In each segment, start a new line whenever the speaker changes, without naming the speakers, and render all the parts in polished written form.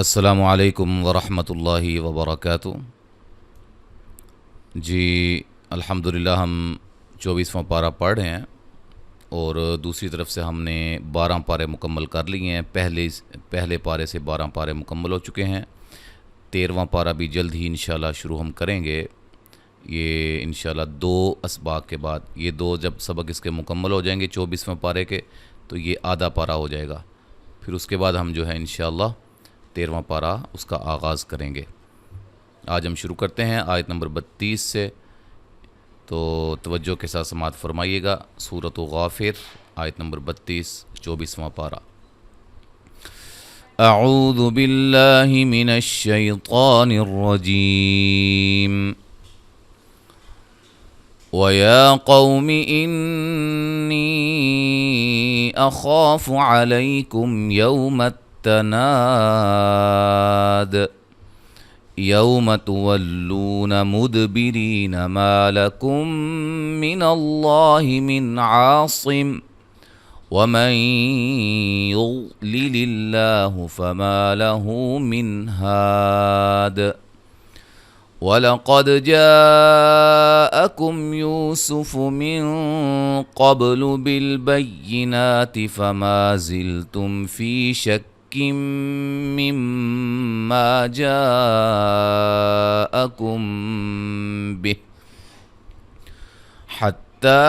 السلام علیکم ورحمۃ اللہ وبرکاتہ۔ جی الحمدللہ ہم 24واں پارہ پڑھ رہے ہیں اور دوسری طرف سے ہم نے 12 پارے مکمل کر لیے ہیں۔ پہلے پارے سے 12 پارے مکمل ہو چکے ہیں۔ 13واں پارہ بھی جلد ہی انشاءاللہ شروع ہم کریں گے، یہ انشاءاللہ 2 اسباق کے بعد۔ یہ 2 جب سبق اس کے مکمل ہو جائیں گے 24واں پارے کے، تو یہ آدھا پارہ ہو جائے گا۔ پھر اس کے بعد ہم جو ہے انشاءاللہ 13واں پارہ اس کا آغاز کریں گے۔ آج ہم شروع کرتے ہیں آیت نمبر 32 سے، تو توجہ کے ساتھ سماعت فرمائیے گا۔ سورۃ غافر آیت نمبر 32، 24واں پارہ۔ اعوذ باللہ من الشیطان الرجیم۔ وَيَا قَوْمِ إِنِّي أَخَافُ عَلَيْكُمْ يَوْمَ التَّنَادِ يَوْمَ تُوَلُّونَ مُدْبِرِينَ مَا لَكُمْ مِنَ اللَّهِ مِنْ عَاصِمٍ وَمَنْ يُضْلِلِ اللَّهُ فَمَا لَهُ مِنْ هَادٍ وَلَقَدْ جَاءَكُمْ يُوسُفُ مِنْ قَبْلُ بِالْبَيِّنَاتِ فَمَا زِلْتُمْ فِي شَكٍّ مِّمَّا جَاءَكُمْ بِهِ حَتَّى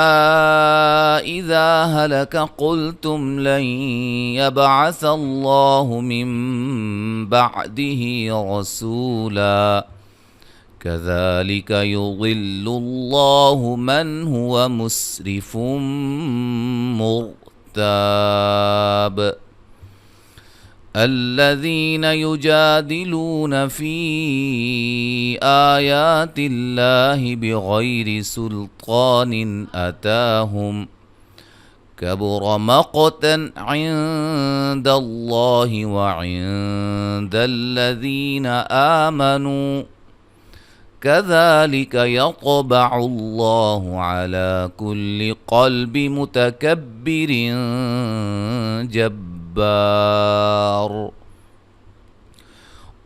إِذَا هَلَكَ قُلْتُمْ لَنْ يَبْعَثَ اللَّهُ مِنْ بَعْدِهِ رَسُولًا كَذَلِكَ يُضِلُّ اللَّهُ مَنْ هُوَ مُسْرِفٌ مُرْتَابٌ الَّذِينَ يُجَادِلُونَ فِي آيَاتِ اللَّهِ بِغَيْرِ سُلْطَانٍ أَتَاهُمْ كَبُرَ مَقْتًا عِندَ اللَّهِ وَعِندَ الَّذِينَ آمَنُوا كَذَلِكَ يَطْبَعُ اللَّهُ عَلَى كُلِّ قَلْبِ مُتَكَبِّرٍ جَبَّارٍ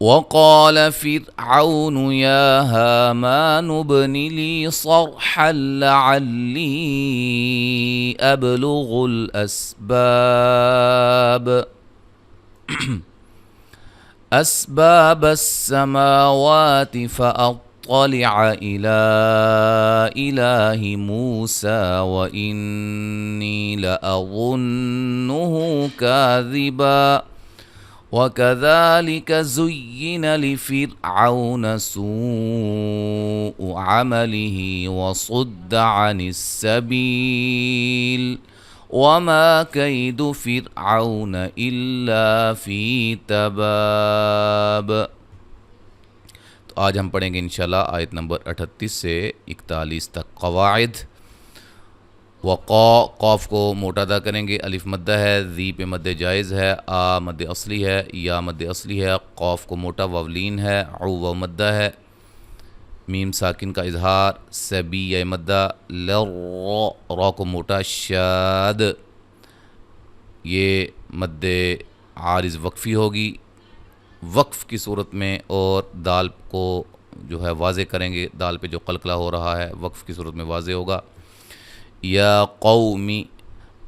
وَقَالَ فِرْعَوْنُ يَا هَامَانُ ابْنِ لِي صَرْحًا لَعَلِّي أَبْلُغُ أَسْبَابَ السَّمَاوَاتِ فَأَطَّلِعَ إِلَى إِلَٰهِ مُوسَىٰ وَإِنِّي لَأَظُنُّهُ كَاذِبًا وَكَذَلِكَ زُيِّنَ لِفِرْعَوْنَ سُوءُ عَمَلِهِ وَصُدَّ عَنِ السَّبِيلِ وَمَا كَيْدُ فِرْعَوْنَ إِلَّا فِي تَبَابٍ۔ تو آج ہم پڑھیں گے انشاءاللہ آیت نمبر 38 سے 41 تک قواعد۔ قاف کو موٹا ادا کریں گے، الف مدہ ہے، ذی پہ مد جائز ہے، آ مد اصلی ہے، یا مد اصلی ہے، قاف کو موٹا وولین ہے، عو مدہ ہے، میم ساکن کا اظہار، سبی یا مدہ، را کو موٹا شاد، یہ مد عارض وقفی ہوگی وقف کی صورت میں، اور دال کو جو ہے واضح کریں گے، دال پہ جو قلقلہ ہو رہا ہے وقف کی صورت میں واضح ہوگا۔ یا قومی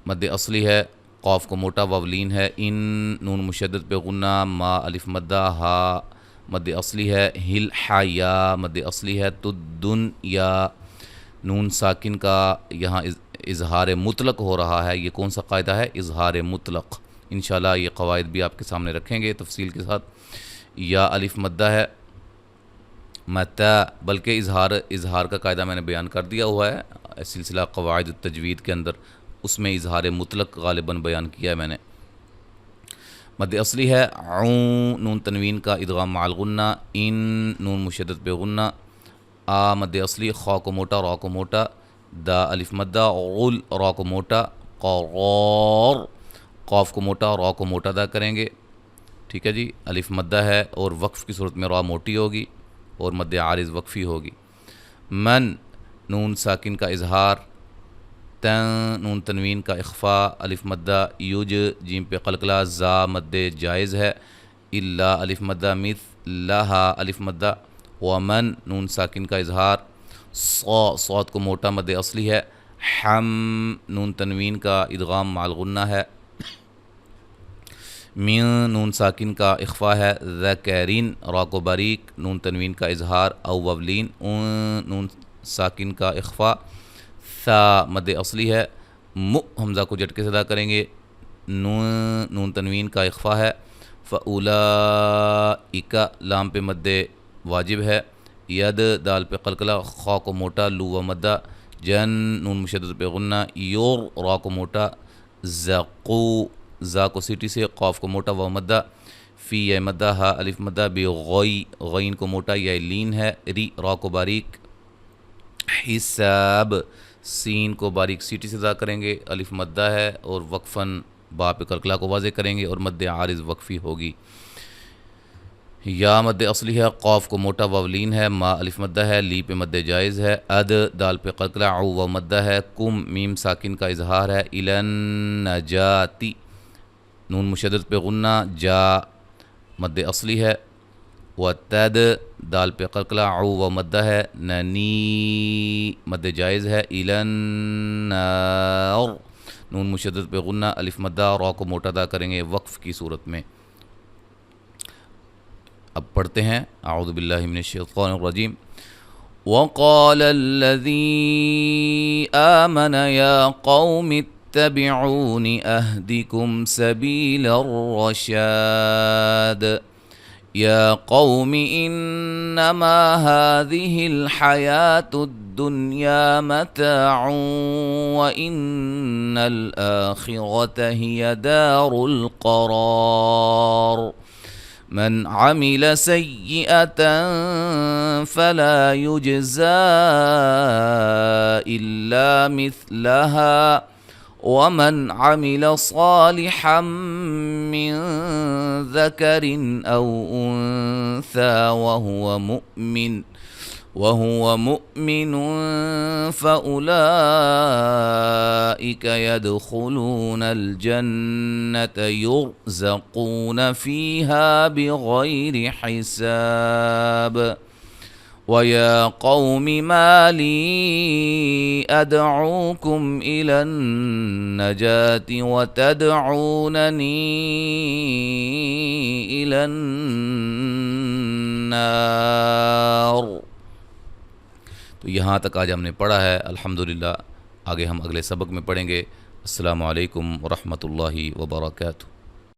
مد اصلی ہے، قاف کو موٹا وولین ہے، ان نون مشدد پہ غنہ، ما الف مدہ، ہا مد اصلی ہے، ہل حا یا مد اصلی ہے، تدن یا نون ساکن کا یہاں اظہار مطلق ہو رہا ہے۔ یہ کون سا قاعدہ ہے؟ اظہار مطلق۔ انشاءاللہ یہ قواعد بھی آپ کے سامنے رکھیں گے تفصیل کے ساتھ۔ یا الف مدہ ہے، متا، بلکہ اظہار کا قاعدہ میں نے بیان کر دیا ہوا ہے سلسلہ قواعد التجوید کے اندر، اس میں اظہار مطلق غالباً بیان کیا ہے میں نے۔ مد اصلی ہے، عون نون تنوین کا ادغام مع الغنہ، ان نون مشدد پہ غنہ، آ مد اصلی، خا کو موٹا، را کو موٹا، دا الف مدہ، غل را کو موٹا، قرار قاف کو موٹا، را کو موٹا ادا کریں گے، ٹھیک ہے جی۔ الف مدہ ہے اور وقف کی صورت میں را موٹی ہوگی اور مد عارض وقفی ہوگی۔ من نون ساکن کا اظہار، تن نون تنوین کا اخفا، الف مدہ، یوج جیم پہ قلقلہ، زا مد جائز ہے، الا الف مدہ مثلہا الف مدہ ومن نون ساکن کا اظہار صاد کو موٹا مد اصلی ہے حم نون تنوین کا ادغام مع الغنہ ہے من نون ساکن کا اخفا ہے ذکرین را کو باریک نون تنوین کا اظہار او وولین نون ساکن کا اخفا ثا مد اصلی ہے حمزہ کو جھٹکے سے ادا کریں گے نون تنوین کا اخفا ہے فاولائک لام پہ مد واجب ہے ید دال پہ قلقلہ خا کو موٹا لو و مدہ جن نون مشدد پہ غنہ یور را کو موٹا زقو زا کو سیٹی سے قاف کو موٹا و مدہ فی یا مدہ ہا الف مدہ بی غی غین کو موٹا یا لین ہے ری را کو باریک حساب سین کو باریک سیٹی سے ادا کریں گے الف مدہ ہے اور وقفاً با پہ قلقلہ کو واضح کریں گے اور مد عارض وقفی ہوگی یا مد اصلی ہے قاف کو موٹا وولین ہے ما الف مدہ ہے لی پہ مد جائز ہے اد دال پہ قلقلہ عو و مدہ ہے کم میم ساکن کا اظہار ہے الن نجاتی نون مشدد پہ غنہ جا مد اصلی ہے وتد دال پہ قلقلہ عو و مدہ ہے ننی مد جائز ہے الن نار نون مشدد پہ غنہ الف مدہ را کو موٹا ادا کریں گے وقف کی صورت میں اب پڑھتے ہیں اعوذ باللہ من الشیطان الرجیم وقال الذی آمن یا قوم اتبعون اہدکم سبیل الرشاد یا قوم انما هذه الحیاة الدنیا متاع وإن الآخرة هي دار القرار من عمل سيئة فلا يجزى إلا مثلها ومن عمل صالحا من ذكر أو أنثى وهو مؤمن فأولئك يدخلون الجنة يرزقون فيها بغير حساب ويا قوم ما لي أدعوكم إلى النجاة وتدعونني إلى النار۔ تو یہاں تک آج ہم نے پڑھا ہے الحمدللہ۔ آگے ہم اگلے سبق میں پڑھیں گے۔ السلام علیکم ورحمۃ اللہ وبرکاتہ۔